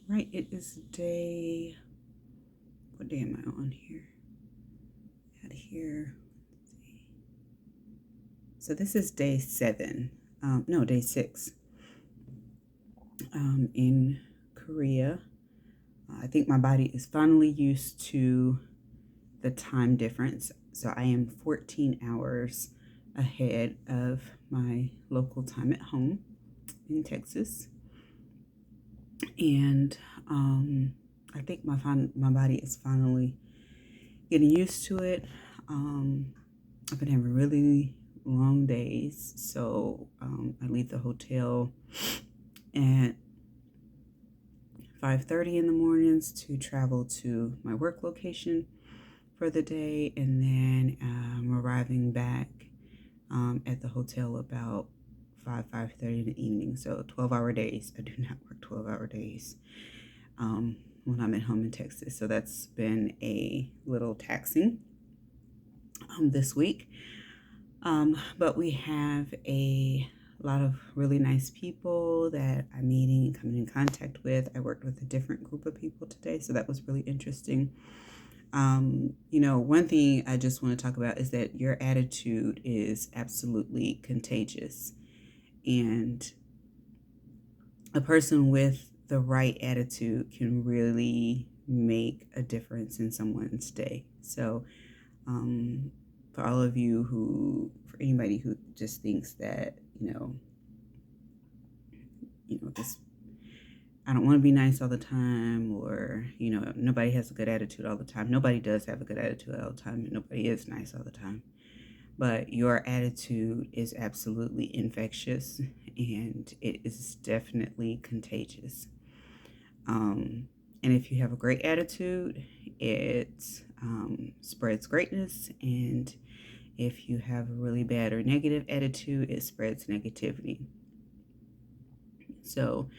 Right, it is day, what day am I on here? Out of here. So this is day 7. No, day 6 in Korea. I think my body is finally used to the time difference. So I am 14 hours ahead of my local time at home in Texas. And I think my body is finally getting used to it. I've been having really long days, so I leave the hotel at 5:30 in the mornings to travel to my work location for the day, and then I'm arriving back at the hotel about 5:30 in the evening. So 12-hour days. I do not work 12-hour days when I'm at home in Texas. So that's been a little taxing this week. But we have a lot of really nice people that I'm meeting and coming in contact with. I worked with a different group of people today, so that was really interesting. One thing I just want to talk about is that your attitude is absolutely contagious. And a person with the right attitude can really make a difference in someone's day. So, for all of you for anybody who just thinks that, this, I don't want to be nice all the time, or, nobody has a good attitude all the time. Nobody does have a good attitude all the time, and nobody is nice all the time. But your attitude is absolutely infectious, and it is definitely contagious. And if you have a great attitude, it spreads greatness. And if you have a really bad or negative attitude, it spreads negativity. So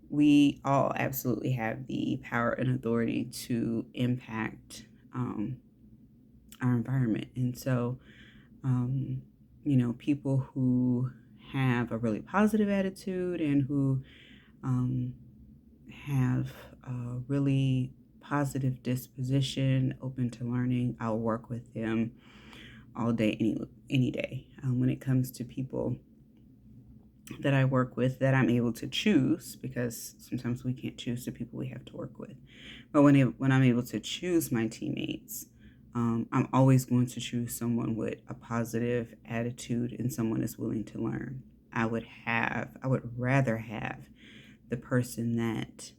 we all absolutely have the power and authority to impact our environment. And so, people who have a really positive attitude and who have a really positive disposition, open to learning, I'll work with them all day, any day. When it comes to people that I work with that I'm able to choose, because sometimes we can't choose the people we have to work with. But when I'm able to choose my teammates, I'm always going to choose someone with a positive attitude and someone that's willing to learn. I would rather have the person that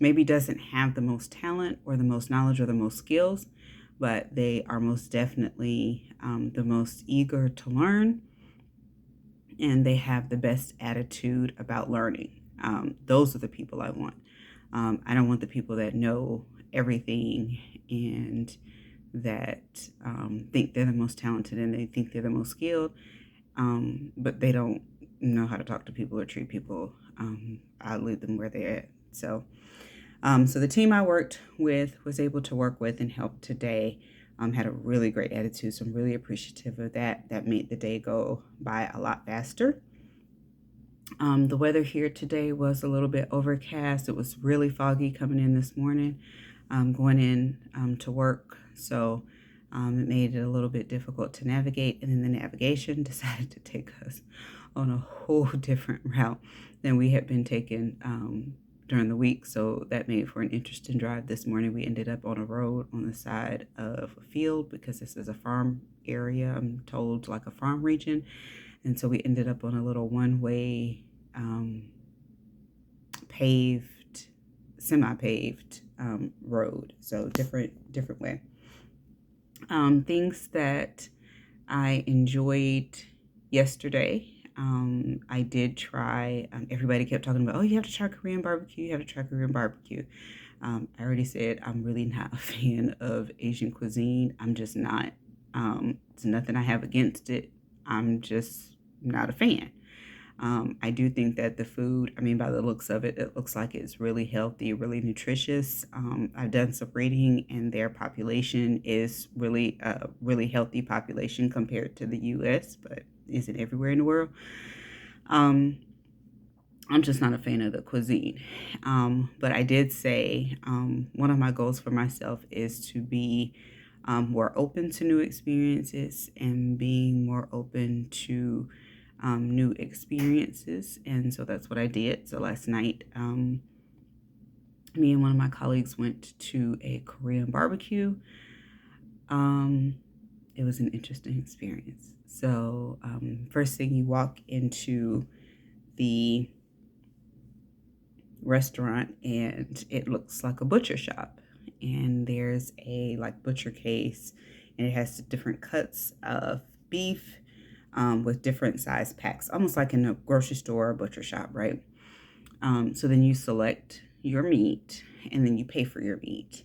maybe doesn't have the most talent or the most knowledge or the most skills, but they are most definitely the most eager to learn, and they have the best attitude about learning. Those are the people I want. I don't want the people that know everything and that think they're the most talented and they think they're the most skilled, but they don't know how to talk to people or treat people. I leave them where they're at. So the team I worked with was able to work with and help today. Had a really great attitude, so I'm really appreciative of that. That made the day go by a lot faster. The weather here today was a little bit overcast. It was really foggy coming in this morning, going in to work. So it made it a little bit difficult to navigate. And then the navigation decided to take us on a whole different route than we had been taking during the week. So that made for an interesting drive this morning. We ended up on a road on the side of a field because this is a farm area, I'm told, like a farm region. And so we ended up on a little one-way paved, semi-paved road. So different way. Things that I enjoyed yesterday. I did try, everybody kept talking about, oh, you have to try Korean barbecue. You have to try Korean barbecue. I already said I'm really not a fan of Asian cuisine. I'm just not. It's nothing I have against it. I'm just not a fan. I do think that the food, by the looks of it, it looks like it's really healthy, really nutritious. I've done some reading, and their population is really a really healthy population compared to the U.S., but is it everywhere in the world? Um, I'm just not a fan of the cuisine. But I did say one of my goals for myself is to be more open to new experiences and being more open to new experiences. And so that's what I did. So last night, me and one of my colleagues went to a Korean barbecue. Um, it was an interesting experience. So first thing, you walk into the restaurant and it looks like a butcher shop, and there's a like butcher case, and it has different cuts of beef with different size packs, almost like in a grocery store or butcher shop, right? So then you select your meat and then you pay for your meat.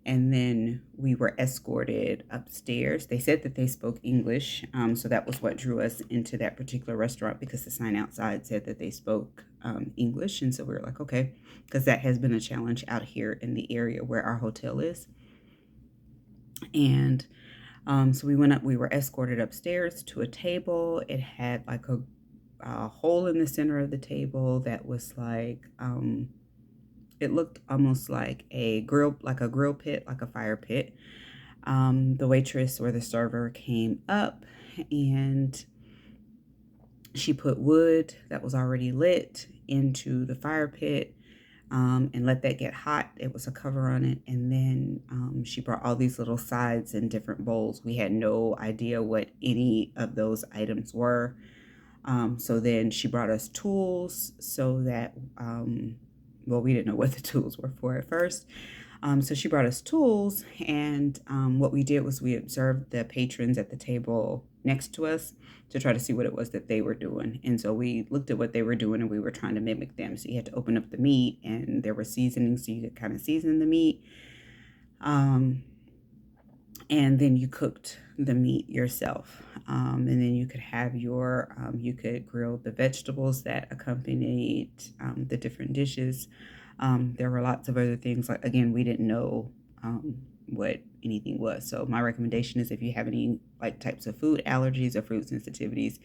And then we were escorted upstairs. They said that they spoke English, so that was what drew us into that particular restaurant, because the sign outside said that they spoke English. And so we were like, okay, because that has been a challenge out here in the area where our hotel is. And so we went up, we were escorted upstairs to a table. It had like a hole in the center of the table that was like, it looked almost like a grill pit, like a fire pit. The waitress or the server came up and she put wood that was already lit into the fire pit and let that get hot. It was a cover on it. And then she brought all these little sides in different bowls. We had no idea what any of those items were. So then she brought us tools so that, well, we didn't know what the tools were for at first. So she brought us tools, and what we did was we observed the patrons at the table next to us to try to see what it was that they were doing. And so we looked at what they were doing and we were trying to mimic them. So you had to open up the meat, and there were seasonings so you could kind of season the meat. And then you cooked the meat yourself. And then you could have you could grill the vegetables that accompanied the different dishes. There were lots of other things. Like, again, we didn't know what anything was. So my recommendation is, if you have any like types of food allergies or food sensitivities,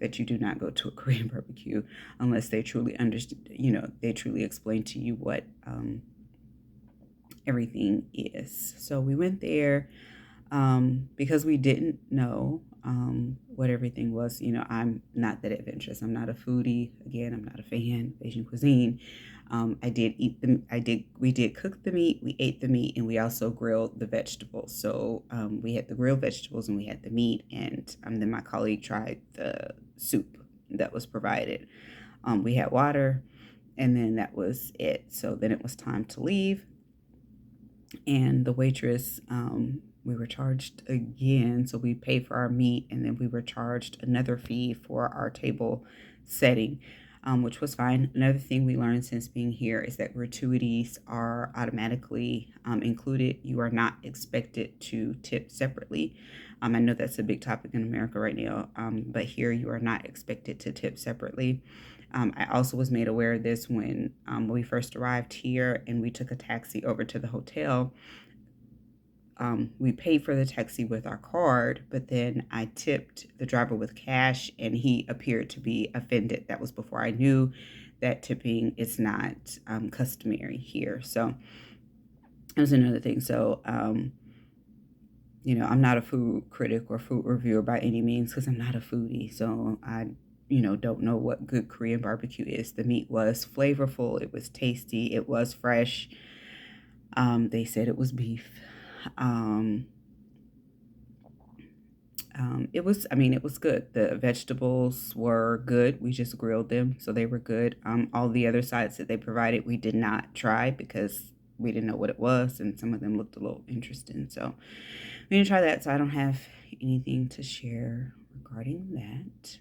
that you do not go to a Korean barbecue unless they truly understand, they truly explain to you what everything is. So we went there. Because we didn't know what everything was. I'm not that adventurous. I'm not a foodie. Again, I'm not a fan of Asian cuisine. We did cook the meat, we ate the meat, and we also grilled the vegetables. So we had the grilled vegetables and we had the meat, and then my colleague tried the soup that was provided. We had water, and then that was it. So then it was time to leave, and the waitress, we were charged again. So we paid for our meat, and then we were charged another fee for our table setting, which was fine. Another thing we learned since being here is that gratuities are automatically included. You are not expected to tip separately. I know that's a big topic in America right now, but here you are not expected to tip separately. I also was made aware of this when we first arrived here and we took a taxi over to the hotel. We paid for the taxi with our card, but then I tipped the driver with cash, and he appeared to be offended. That was before I knew that tipping is not customary here. So that was another thing. So, I'm not a food critic or food reviewer by any means, because I'm not a foodie. So I, don't know what good Korean barbecue is. The meat was flavorful. It was tasty. It was fresh. They said it was beef. It was good. The vegetables were good. We just grilled them, so they were good. All the other sides that they provided, we did not try because we didn't know what it was, and some of them looked a little interesting. So we didn't try that, so I don't have anything to share regarding that.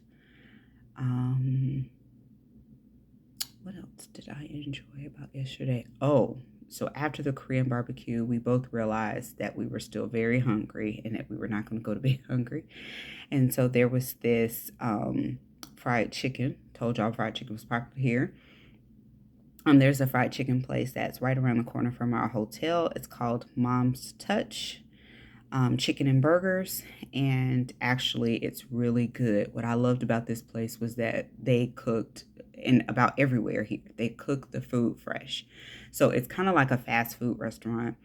What else did I enjoy about yesterday? Oh, so after the Korean barbecue, we both realized that we were still very hungry and that we were not going to go to bed hungry. And so there was this fried chicken. Told y'all fried chicken was popular here. There's a fried chicken place that's right around the corner from our hotel. It's called Mom's Touch Chicken and Burgers. And actually, it's really good. What I loved about this place was that they cooked in about everywhere here. They cook the food fresh. So it's kind of like a fast food restaurant,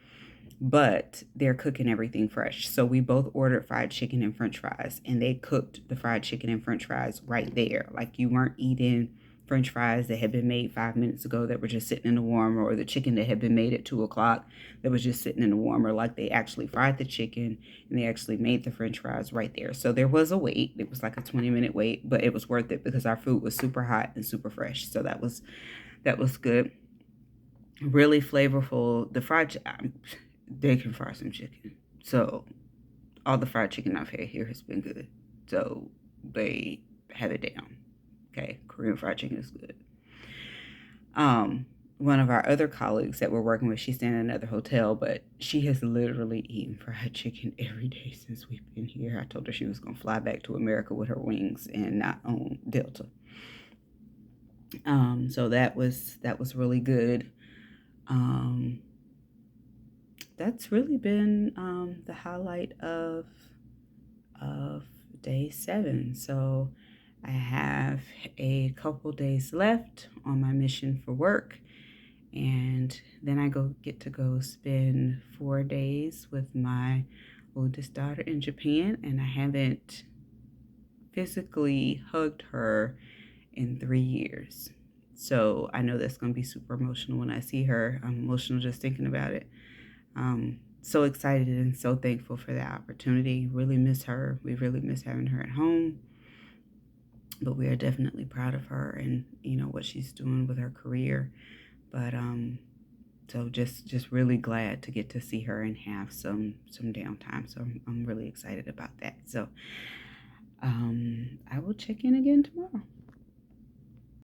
but they're cooking everything fresh. So we both ordered fried chicken and french fries, and they cooked the fried chicken and french fries right there. Like, you weren't eating french fries that had been made 5 minutes ago that were just sitting in the warmer, or the chicken that had been made at 2 o'clock that was just sitting in the warmer. Like, they actually fried the chicken and they actually made the french fries right there. So there was a wait. It was like a 20-minute wait, but it was worth it because our food was super hot and super fresh. So that was good. Really flavorful. The fried they can fry some chicken. So all the fried chicken I've had here has been good. So they have it down. Okay, Korean fried chicken is good. One of our other colleagues that we're working with, she's staying in another hotel, but she has literally eaten fried chicken every day since we've been here. I told her she was going to fly back to America with her wings and not on Delta. So that was really good. Um, that's really been the highlight of day 7. So I have a couple days left on my mission for work, and then I get to go spend 4 days with my oldest daughter in Japan, and I haven't physically hugged her in 3 years. So I know that's going to be super emotional when I see her. I'm emotional just thinking about it. So excited and so thankful for that opportunity. Really miss her. We really miss having her at home. But we are definitely proud of her and, what she's doing with her career. But so just really glad to get to see her and have some downtime. So I'm really excited about that. So I will check in again tomorrow.